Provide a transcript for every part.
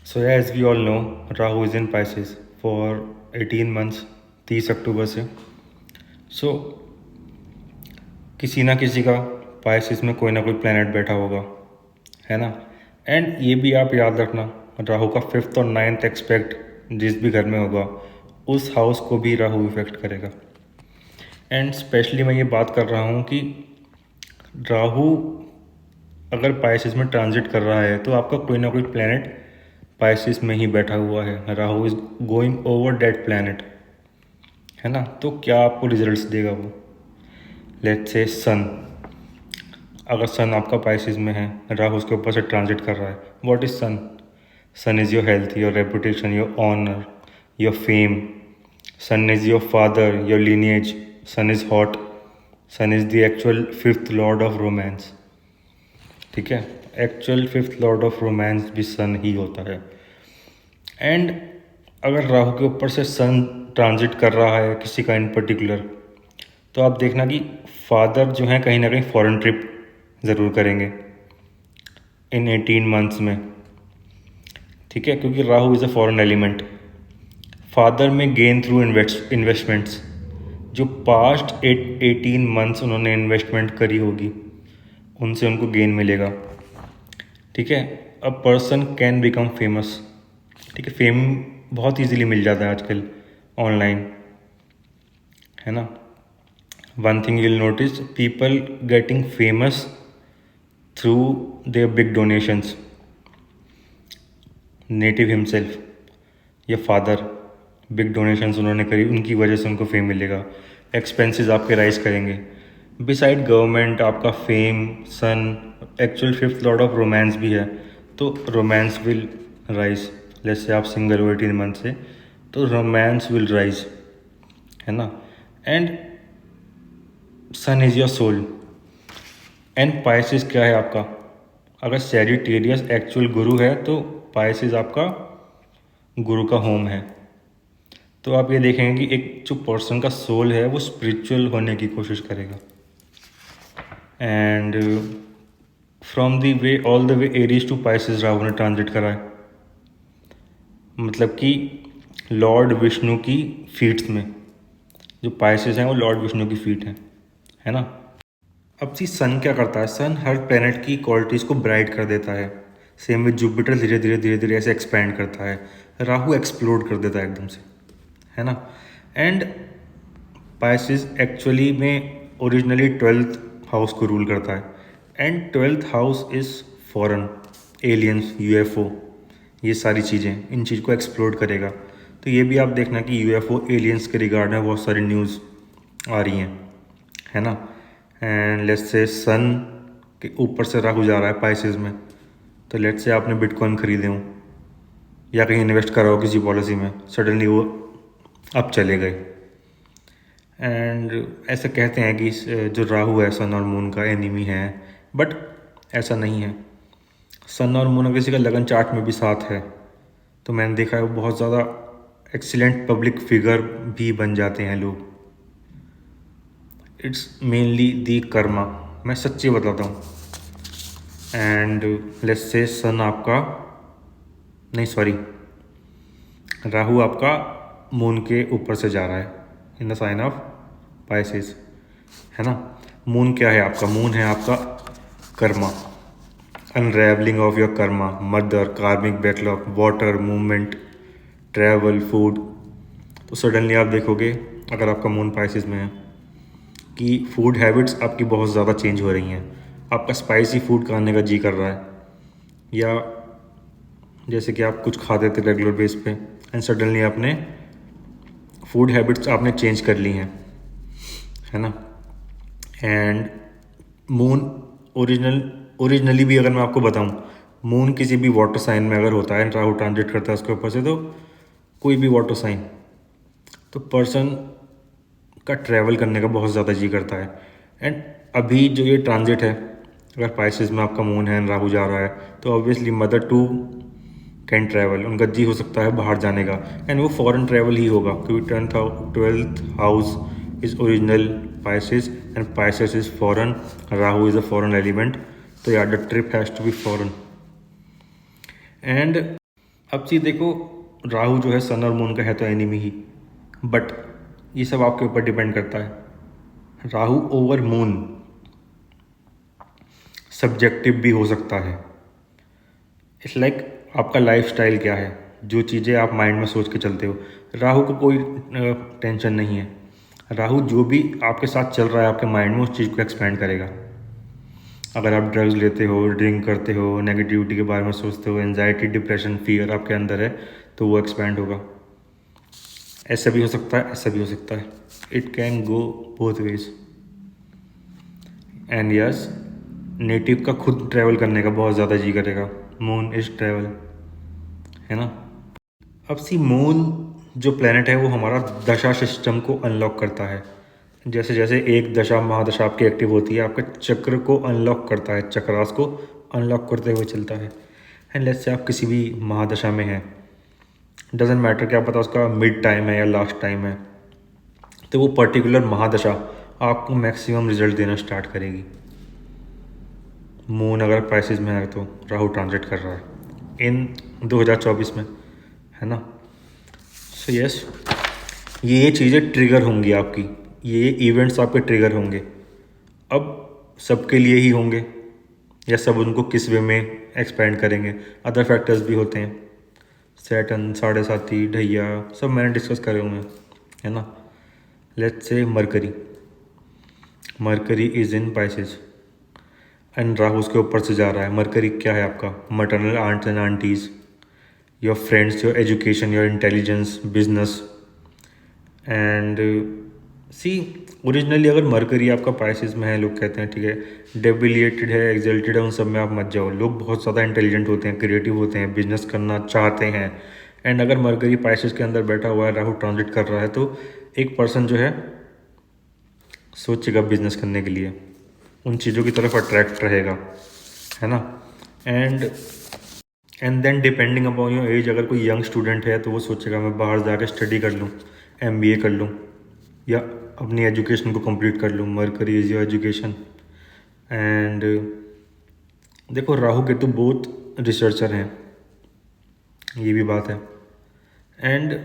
So yeah, as we all know, Rahu is in Pisces for 18 months, 30 अक्टूबर से. So किसी ना किसी का Pisces में कोई ना कोई प्लेनेट बैठा होगा, है ना. एंड ये भी आप याद रखना, राहु का 5th और 9th एक्सपेक्ट जिस भी घर में होगा उस हाउस को भी राहु इफेक्ट करेगा. एंड स्पेशली मैं ये बात कर रहा हूँ कि राहु अगर पाइसिस में ट्रांजिट कर रहा है तो आपका कोई ना कोई प्लैनेट पाइसिस में ही बैठा हुआ है. Rahu is going over that planet, है ना. तो क्या आपको रिजल्ट्स देगा वो? लेट्स से सन, अगर सन आपका पाइसिस में है, राहु उसके ऊपर से ट्रांजिट कर रहा है. What is sun? Sun is your health, your reputation, your honour, your fame. Sun is your father, your lineage. Sun is hot. Sun is the actual 5th lord of romance. ठीक है, actual 5th lord of romance भी सन ही होता है. And अगर राहु के ऊपर से सन transit कर रहा है किसी का इन पर्टिकुलर, तो आप देखना कि फादर जो हैं कहीं ना कहीं फॉरेन ट्रिप ज़रूर करेंगे इन 18 मंथ्स में. ठीक है, क्योंकि Rahu is a foreign element. Father में गेन थ्रू इन्वेस्टमेंट्स, जो पास्ट 18 मंथ्स उन्होंने इन्वेस्टमेंट करी होगी उनसे उनको गेन मिलेगा. ठीक है, a person can become famous. ठीक है, फेम बहुत इजीली मिल जाता है आजकल ऑनलाइन, है ना. One thing you will notice, people getting famous through their big donations. Native himself या फादर बिग डोनेशंस उन्होंने करी, उनकी वजह से उनको फेम मिलेगा. एक्सपेंसेस आपके राइज करेंगे. बिसाइड गवर्नमेंट आपका fame, sun actual 5th lord of romance भी है, तो रोमांस विल राइज. जैसे आप सिंगल हो 18 मंथ से, तो रोमांस विल राइज, है ना. And sun is your soul. And Pisces क्या है आपका? अगर सैजिटेरियस एक्चुअल गुरु है तो पाइसिस आपका गुरु का होम है. तो आप ये देखेंगे कि एक जो पर्सन का सोल है वो स्पिरिचुअल होने की कोशिश करेगा. And from the way all the way Aries to Pisces Rahu ने ट्रांजिट करा है, मतलब कि लॉर्ड विष्णु की फीट्स में. जो पाइसिस हैं वो लॉर्ड विष्णु की फीट हैं, है ना. अब सी सन क्या करता है? सन हर प्लेनेट की क्वालिटीज़ को ब्राइट कर देता है. सेम विद जुपिटर धीरे धीरे ऐसे एक्सपैंड करता है. राहु एक्सप्लोड कर देता है एकदम से, है ना. एंड पाइसिस एक्चुअली में ओरिजिनली 12th हाउस को रूल करता है. And 12th house is foreign, aliens, UFO, ये सारी चीज़ें, इन चीज़ को एक्सप्लोर करेगा. तो ये भी आप देखना कि यूएफओ एलियंस के रिगार्ड में बहुत सारी न्यूज़ आ रही हैं, है ना. एंड लेट्स से सन के ऊपर से राहु जा रहा है पाइसिस में, तो लेट्स से आपने बिटकॉइन खरीदे हो या कहीं इन्वेस्ट करा हो किसी पॉलिसी में, सडनली वो अब चले गए. एंड ऐसे कहते हैं कि जो राहु है सन और मून का एनिमी है, बट ऐसा नहीं है. सन और मून अगर किसी का लगन चार्ट में भी साथ है तो मैंने देखा है वो बहुत ज़्यादा एक्सीलेंट पब्लिक फिगर भी बन जाते हैं लोग. इट्स मेनली दी कर्मा, मैं सच्ची बताता हूँ. एंड लेट्स से सन आपका, नहीं सॉरी, राहु आपका मून के ऊपर से जा रहा है in the sign of Pisces, है ना. मून क्या है आपका? मून है आपका karma, unraveling of your karma, mother, karmic backlog, water, movement, travel, food. तो सडनली आप देखोगे अगर आपका मून पाइसिस में है कि फूड हैबिट्स आपकी बहुत ज़्यादा चेंज हो रही हैं. आपका स्पाइसी फूड खाने का जी कर रहा है, या जैसे कि आप कुछ खाते थे रेगुलर बेस पे एंड सडनली आपने फूड हैबिट्स आपने चेंज कर ली हैं, है ना. एंड मून ओरिजिनली भी अगर मैं आपको बताऊं, मून किसी भी वाटर साइन में अगर होता है एंड राहु ट्रांजिट करता है उसके ऊपर से, तो कोई भी वाटर साइन, तो पर्सन का ट्रैवल करने का बहुत ज़्यादा जी करता है. एंड अभी जो ये ट्रांजिट है, अगर पाइसिस में आपका मून है राहु जा रहा है, तो obviously mother too can travel, उनका जी हो सकता है बाहर जाने का. एंड वो फॉरेन ट्रैवल ही होगा क्योंकि 12th house is original Pisces and Pisces is foreign. Rahu is a foreign element. तो यार the trip has to be foreign. And अब सी देखो, राहु जो है सन और मून का है तो एनिमी ही, बट ये सब आपके ऊपर डिपेंड करता है। राहु ओवर मून सब्जेक्टिव भी हो सकता है। इट्स लाइक आपका लाइफस्टाइल क्या है, जो चीज़ें आप माइंड में सोच के चलते हो। राहु को कोई टेंशन नहीं है। राहु जो भी आपके साथ चल रहा है आपके माइंड में, उस चीज़ को एक्सपेंड करेगा। अगर आप ड्रग्स लेते हो, ड्रिंक करते हो, नेगेटिविटी के बारे में सोचते हो, एंजाइटी, डिप्रेशन, फियर आपके अंदर है, तो वो एक्सपेंड होगा। ऐसा भी हो सकता है, ऐसा भी हो सकता है। It can go both ways. And yes, native का खुद ट्रैवल करने का बहुत ज़्यादा जी करेगा। मून इज ट्रैवल, है ना। अब सी मून जो प्लेनेट है वो हमारा दशा सिस्टम को अनलॉक करता है। जैसे जैसे एक दशा महादशा आपकी एक्टिव होती है, आपके चक्र को अनलॉक करता है, चक्रास को अनलॉक करते हुए चलता है। एंड लेट्स से आप किसी भी महादशा में हैं, डजेंट मैटर क्या पता उसका मिड टाइम है या लास्ट टाइम है, तो वो पर्टिकुलर महादशा आपको मैक्सिमम रिजल्ट देना स्टार्ट करेगी। मून अगर पाइसेस में है तो राहु ट्रांजिट कर रहा है इन 2024 में, है ना। सो यस, ये चीज़ें ट्रिगर होंगी आपकी, ये इवेंट्स आपके ट्रिगर होंगे। अब सबके लिए ही होंगे या सब उनको किस वे में एक्सपेंड करेंगे, अदर फैक्टर्स भी होते हैं। सैटर्न, साढ़े साथी, ढैया, सब मैंने डिस्कस करे हुए हैं, है ना। Let's say mercury is in Pisces and Rahu उसके ऊपर से जा रहा है। मरकरी क्या है आपका? Maternal aunts and aunties, your friends, your education, your intelligence, business. And see, originally अगर मरकरी आपका पाइसेस में है, लोग कहते हैं ठीक है डेबिलिएटेड है, एक्सल्टेड है, उन सब में आप मत जाओ। लोग बहुत ज़्यादा इंटेलिजेंट होते हैं, क्रिएटिव होते हैं, बिजनेस करना चाहते हैं। एंड अगर मरकरी पाइसेस के अंदर बैठा हुआ है, राहु ट्रांजिट कर रहा है, तो एक पर्सन जो है सोचेगा बिजनेस करने के लिए, उन चीज़ों की तरफ अट्रैक्ट रहेगा, है ना। And then depending upon your age, अगर कोई यंग स्टूडेंट है तो वो सोचेगा मैं बाहर जाकर स्टडी कर लूँ, MBA कर लूँ या अपनी एजुकेशन को कंप्लीट कर लूँ। Mercury is your education. And देखो, राहु केतु बहुत रिसर्चर हैं, ये भी बात है। एंड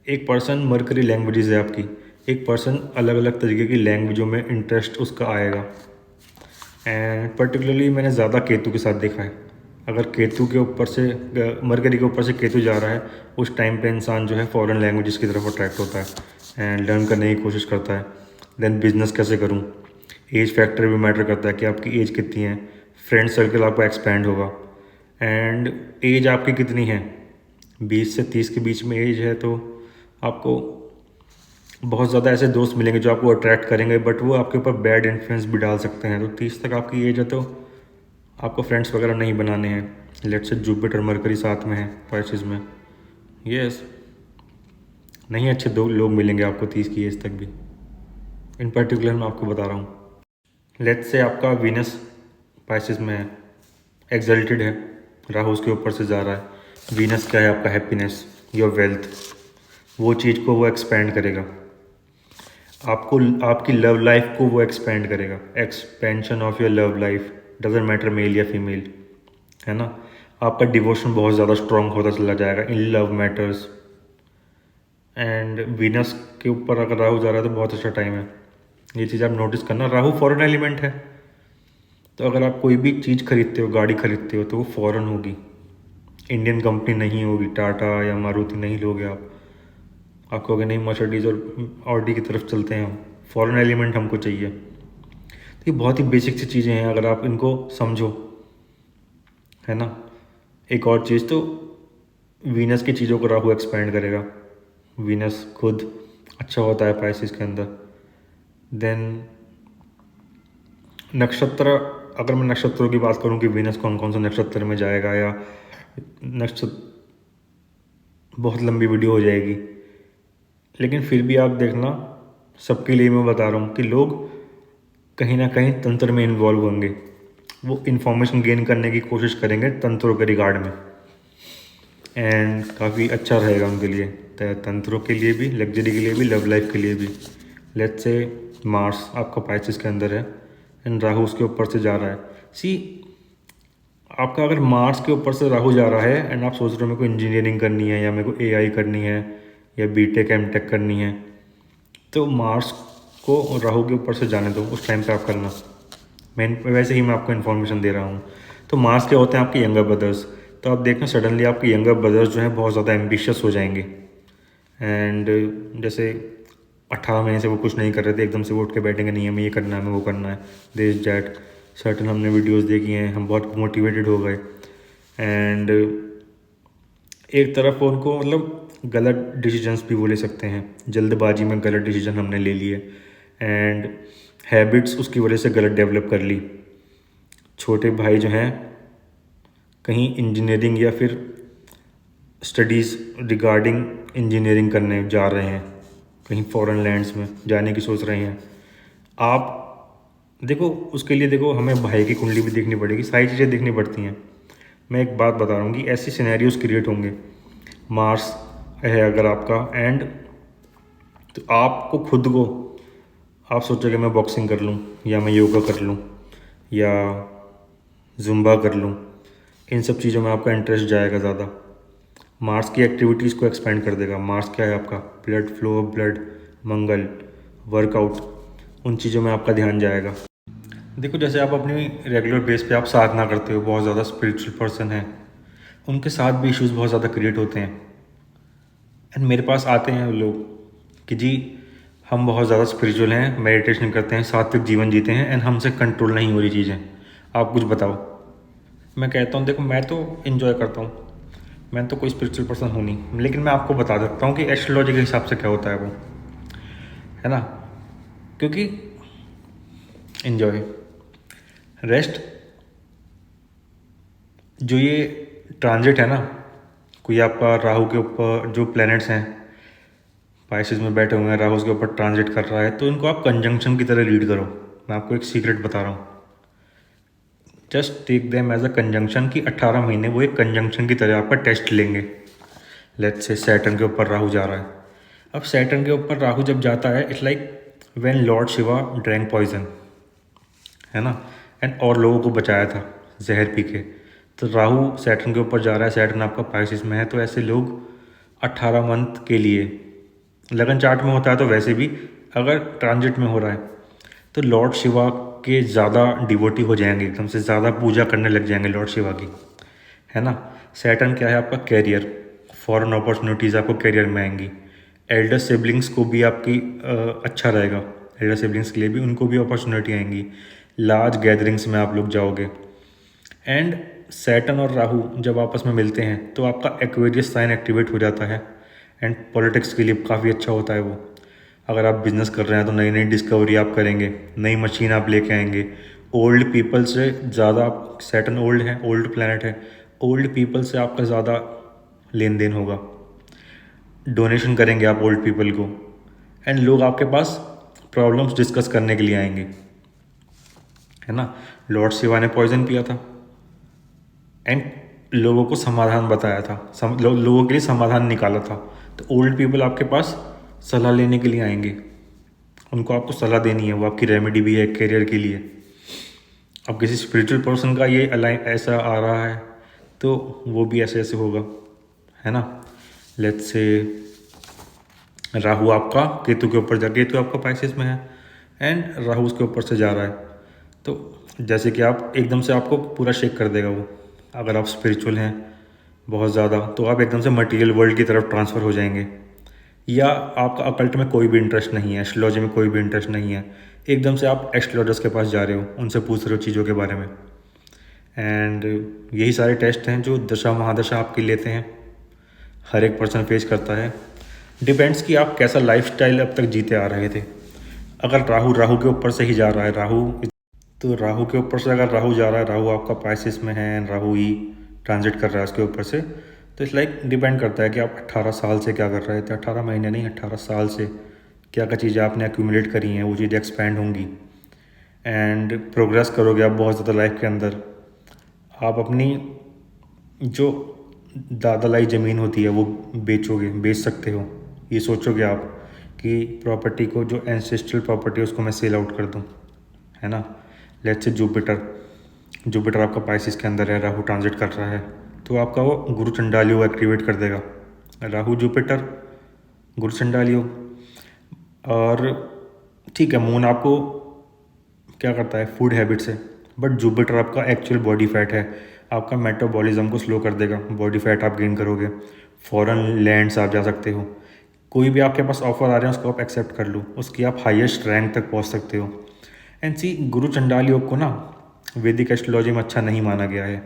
एक पर्सन, मरकरी लैंग्वेजेस है आपकी, एक पर्सन अलग अलग तरीके की लैंग्वेजों में इंटरेस्ट उसका आएगा। एंड पर्टिकुलरली मैंने ज़्यादा केतु के साथ देखा है। अगर केतु के ऊपर से, मरकरी के ऊपर से केतु जा रहा है, उस टाइम पे इंसान जो है फॉरेन लैंग्वेजेस की तरफ अट्रैक्ट होता है एंड लर्न करने की कोशिश करता है। देन बिजनेस कैसे करूँ, एज फैक्टर भी मैटर करता है कि आपकी एज कितनी है। फ्रेंड सर्कल आपका एक्सपैंड होगा। एंड एज आपकी कितनी है, 20 से 30 के बीच में एज है, तो आपको बहुत ज़्यादा ऐसे दोस्त मिलेंगे जो आपको अट्रैक्ट करेंगे, बट वो आपके ऊपर बैड इन्फ्लुएंस भी डाल सकते हैं। तो 30 तक आपकी एज है तो आपको फ्रेंड्स वगैरह नहीं बनाने हैं। लेट्स से जुपिटर मरकरी साथ में है पाइसेस में, यस, नहीं अच्छे दो लोग मिलेंगे आपको 30 की एज तक भी। इन पर्टिकुलर मैं आपको बता रहा हूँ। लेट्स से आपका वीनस पाइसेस में है, एक्सल्टेड है, राहु उसके ऊपर से जा रहा है। वीनस क्या है आपका? हैप्पीनेस, योर वेल्थ, वो चीज़ को वो एक्सपेंड करेगा आपको, आपकी लव लाइफ को वो एक्सपेंड करेगा। Expansion of your love life, doesn't matter male या फीमेल, है ना। आपका डिवोशन बहुत ज़्यादा स्ट्रॉन्ग होता चला जाएगा in love matters. And Venus के ऊपर अगर राहु जा रहा है तो बहुत अच्छा टाइम है। ये चीज़ आप नोटिस करना, राहु फॉरेन एलिमेंट है, तो अगर आप कोई भी चीज़ खरीदते हो, गाड़ी खरीदते हो, तो वो फॉरेन होगी, इंडियन कंपनी नहीं होगी। टाटा या मारुति नहीं लोगे आप कहोगे नहीं मर्सिडीज़ और ऑडी की तरफ चलते हैं हम, फॉरेन एलिमेंट हमको चाहिए। तो ये बहुत ही बेसिक सी चीज़ें हैं, अगर आप इनको समझो, है ना। एक और चीज़, तो वीनस की चीज़ों को राहु एक्सपेंड करेगा। वीनस खुद अच्छा होता है पाइसेस के अंदर। देन नक्षत्र, अगर मैं नक्षत्रों की बात करूं कि वीनस कौन कौन से नक्षत्र में जाएगा, या नक्षत्र, बहुत लंबी वीडियो हो जाएगी, लेकिन फिर भी आप देखना, सबके लिए मैं बता रहा हूँ कि लोग कहीं ना कहीं तंत्र में इन्वॉल्व होंगे। वो इन्फॉर्मेशन गेन करने की कोशिश करेंगे तंत्रों के रिगार्ड में, एंड काफ़ी अच्छा रहेगा उनके लिए, तंत्रों के लिए भी, लग्जरी के लिए भी, लव लाइफ के लिए भी। लेट्स से मार्स आपका पाइसेस के अंदर है एंड राहु उसके ऊपर से जा रहा है। सी, आपका अगर मार्स के ऊपर से राहु जा रहा है एंड आप सोच रहे हो मेरे को इंजीनियरिंग करनी है या मेरे को एआई करनी है या बीटेक एमटेक करनी है, तो मार्स को राहु के ऊपर से जाने दो, उस टाइम पे आप करना। वैसे ही मैं आपको इन्फॉर्मेशन दे रहा हूँ। तो मार्स के होते हैं आपके यंगर ब्रदर्स, तो आप देखना सडनली आपके यंगर ब्रदर्स जो हैं बहुत ज़्यादा एम्बिशियस हो जाएंगे। एंड जैसे 18 महीने से वो कुछ नहीं कर रहे थे, एकदम से वो उठ के बैठेंगे, नहीं हमें ये करना है, हमें वो करना है, दिस डैट सर्टन हमने वीडियोस देखी हैं, हम बहुत मोटिवेटेड हो गए। एंड एक तरफ उनको मतलब गलत डिसीजंस भी वो ले सकते हैं, जल्दबाजी में गलत डिसीजन हमने ले लिए एंड हैबिट्स उसकी वजह से गलत डेवलप कर ली। छोटे भाई जो हैं कहीं इंजीनियरिंग या फिर स्टडीज़ रिगार्डिंग इंजीनियरिंग करने जा रहे हैं, कहीं फॉरेन लैंड्स में जाने की सोच रहे हैं। आप देखो उसके लिए देखो हमें भाई की कुंडली भी देखनी पड़ेगी, सारी चीज़ें देखनी पड़ती हैं। मैं एक बात बता रहा हूँ कि ऐसे सिनेरियोज क्रिएट होंगे, मार्स है अगर आपका एंड, तो आपको खुद को आप सोचोगे मैं बॉक्सिंग कर लूँ या मैं योगा कर लूँ या जुम्बा कर लूँ, इन सब चीज़ों में आपका इंटरेस्ट जाएगा ज़्यादा। मार्स की एक्टिविटीज़ को एक्सपेंड कर देगा। मार्स क्या है आपका, ब्लड फ्लो, ब्लड, मंगल, वर्कआउट, उन चीज़ों में आपका ध्यान जाएगा। देखो जैसे आप अपनी रेगुलर बेस पे आप साधना करते हो, बहुत ज़्यादा स्पिरिचुअल पर्सन है, उनके साथ भी इश्यूज़ बहुत ज़्यादा क्रिएट होते हैं। एंड मेरे पास आते हैं लोग कि जी हम बहुत ज़्यादा स्पिरिचुअल हैं, मेडिटेशन करते हैं, सात्विक जीवन जीते हैं एंड हमसे कंट्रोल नहीं हो रही चीज़ें, आप कुछ बताओ। मैं कहता हूँ देखो मैं तो इन्जॉय करता हूँ, मैं तो कोई स्पिरिचुअल पर्सन हूँ नहीं, लेकिन मैं आपको बता सकता हूँ कि एस्ट्रोलॉजी के हिसाब से क्या होता है वो, है ना। क्योंकि इन्जॉय, रेस्ट, जो ये ट्रांजिट है ना, कोई आपका राहु के ऊपर जो प्लैनेट्स हैं पाइसेस में बैठे हुए हैं, राहु के ऊपर ट्रांजिट कर रहा है, तो इनको आप कंजंक्शन की तरह रीड करो। मैं आपको एक सीक्रेट बता रहा हूँ, just take them as a conjunction कि 18 महीने वो एक कंजंक्शन की तरह आपका टेस्ट लेंगे। लेट्स से सैटर्न के ऊपर राहु जा रहा है, अब सैटर्न के ऊपर राहु जब जाता है it's like when lord Shiva drank poison, है ना, एंड और लोगों को बचाया था जहर पी के। तो राहु सैटर्न के ऊपर जा रहा है, सैटर्न आपका पाइसिस में है, तो ऐसे लोग 18 मंथ के लिए, लगन चार्ट में होता है तो वैसे भी अगर ट्रांजिट में हो रहा है तो लॉर्ड शिवा के ज़्यादा डिवोटी हो जाएंगे, एकदम से ज़्यादा पूजा करने लग जाएंगे लॉर्ड शिवा की, है ना। सैटर्न क्या है आपका, कैरियर, फॉरेन अपॉर्चुनिटीज़ आपको कैरियर में आएंगी। एल्डर सिबलिंग्स को भी आपकी अच्छा रहेगा, एल्डर सिबलिंग्स के लिए भी उनको भी अपॉर्चुनिटी आएंगी, लार्ज गैदरिंग्स में आप लोग जाओगे। एंड सैटर्न और राहु जब आपस में मिलते हैं तो आपका एक्वेरियस साइन एक्टिवेट हो जाता है एंड पॉलिटिक्स के लिए काफ़ी अच्छा होता है वो। अगर आप बिजनेस कर रहे हैं तो नई नई डिस्कवरी आप करेंगे, नई मशीन आप लेके आएंगे। ओल्ड पीपल से ज़्यादा, सैटर्न ओल्ड है, ओल्ड प्लैनेट है, ओल्ड पीपल से आपका ज़्यादा लेन देन होगा, डोनेशन करेंगे आप ओल्ड पीपल को, एंड लोग आपके पास प्रॉब्लम्स डिस्कस करने के लिए आएंगे, है ना। लॉर्ड शिवा ने पॉइजन पिया था एंड लोगों को समाधान बताया था, लोगों के लिए समाधान निकाला था, तो ओल्ड पीपल आपके पास सलाह लेने के लिए आएंगे, उनको आपको सलाह देनी है, वो आपकी रेमेडी भी है करियर के लिए। अब किसी स्पिरिचुअल पर्सन का ये अलाइन ऐसा आ रहा है तो वो भी ऐसे ऐसे होगा, है ना। लेट्स से राहु आपका केतु के ऊपर जा, केतु आपका पाइसेस में है एंड राहु उसके ऊपर से जा रहा है, तो जैसे कि आप एकदम से आपको पूरा शेक कर देगा वो। अगर आप स्पिरिचुअल हैं बहुत ज़्यादा तो आप एकदम से मटेरियल वर्ल्ड की तरफ ट्रांसफ़र हो जाएंगे, या आपका अकल्ट में कोई भी इंटरेस्ट नहीं है, एस्ट्रोलॉजी में कोई भी इंटरेस्ट नहीं है, एकदम से आप एस्ट्रोलॉजर्स के पास जा रहे हो, उनसे पूछ रहे हो चीज़ों के बारे में। एंड यही सारे टेस्ट हैं जो दशा महादशा आपके लेते हैं, हर एक पर्सन फेस करता है। डिपेंड्स कि आप कैसा लाइफस्टाइल अब तक जीते आ रहे थे। अगर राहु के ऊपर से ही जा रहा है, तो राहु के ऊपर से अगर राहु जा रहा है, राहु आपका पाइसिस में है, राहु ही ट्रांजिट कर रहा है उसके ऊपर से, तो इस लाइक डिपेंड करता है कि आप 18 साल से क्या कर रहे थे, 18 महीने नहीं, 18 साल से क्या क्या चीज़ें आपने एक्यूमुलेट करी हैं, वो चीज़ें एक्सपैंड होंगी एंड प्रोग्रेस करोगे आप बहुत ज़्यादा लाइफ के अंदर। आप अपनी जो दादलाई ज़मीन होती है वो बेचोगे, बेच सकते हो, ये सोचोगे आप कि प्रॉपर्टी को, जो एंसेस्ट्रल प्रॉपर्टी है उसको मैं सेल आउट कर दूँ, है ना। लेट्स से जुपिटर, जुपिटर आपका पाइसिस के अंदर है, राहु ट्रांजिट कर रहा है, तो आपका वो गुरु चंडाल योग एक्टिवेट कर देगा। राहु जुपिटर गुरु चंडाल योग। और ठीक है, मून आपको क्या करता है फूड हैबिट से, बट जुपिटर आपका एक्चुअल बॉडी फैट है, आपका मेटाबॉलिज्म को स्लो कर देगा, बॉडी फैट आप गेन करोगे, फॉरेन लैंड्स आप जा सकते हो, कोई भी आपके पास ऑफर आ रहे हैं उसको आप एक्सेप्ट कर लो, उसकी आप हाईएस्ट रैंक तक पहुंच सकते हो। एंड सी गुरु चंडाल योग को ना वैदिक एस्ट्रोलॉजी में अच्छा नहीं माना गया है,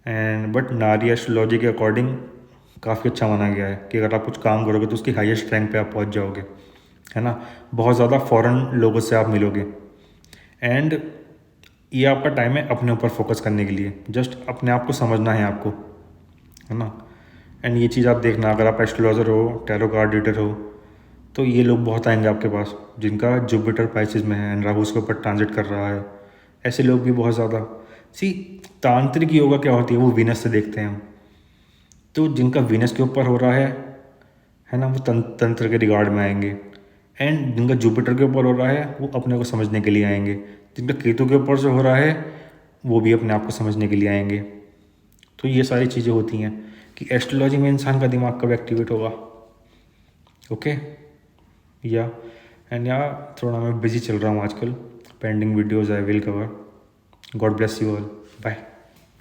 एंड बट नारी एस्ट्रोलॉजी के अकॉर्डिंग काफ़ी अच्छा माना गया है कि अगर आप कुछ काम करोगे तो उसकी हाईएस्ट रैंक पे आप पहुंच जाओगे, है ना। बहुत ज़्यादा फॉरेन लोगों से आप मिलोगे। एंड ये आपका टाइम है अपने ऊपर फोकस करने के लिए, जस्ट अपने आप को समझना है आपको, है ना। एंड ये चीज़ आप देखना, अगर आप एस्ट्रोलॉजर हो, टैरो कार्ड रीडर हो, तो ये लोग बहुत आएंगे आपके पास जिनका जुपिटर पाइसिस में है एंड राहु उसके ऊपर ट्रांजिट कर रहा है, ऐसे लोग भी बहुत ज़्यादा। सी तांत्रिक योगा क्या होती है, वो वीनस से देखते हैं हम, तो जिनका वीनस के ऊपर हो रहा है ना, वो तंत्र के रिगार्ड में आएंगे। एंड जिनका जुपिटर के ऊपर हो रहा है वो अपने को समझने के लिए आएंगे, जिनका केतु के ऊपर से हो रहा है वो भी अपने आप को समझने के लिए आएंगे। तो ये सारी चीज़ें होती हैं कि एस्ट्रोलॉजी में इंसान का दिमाग कब एक्टिवेट होगा। ओके या एंड या थोड़ा मैं बिजी चल रहा हूँ आजकल, pending videos I will cover. God bless you all, bye.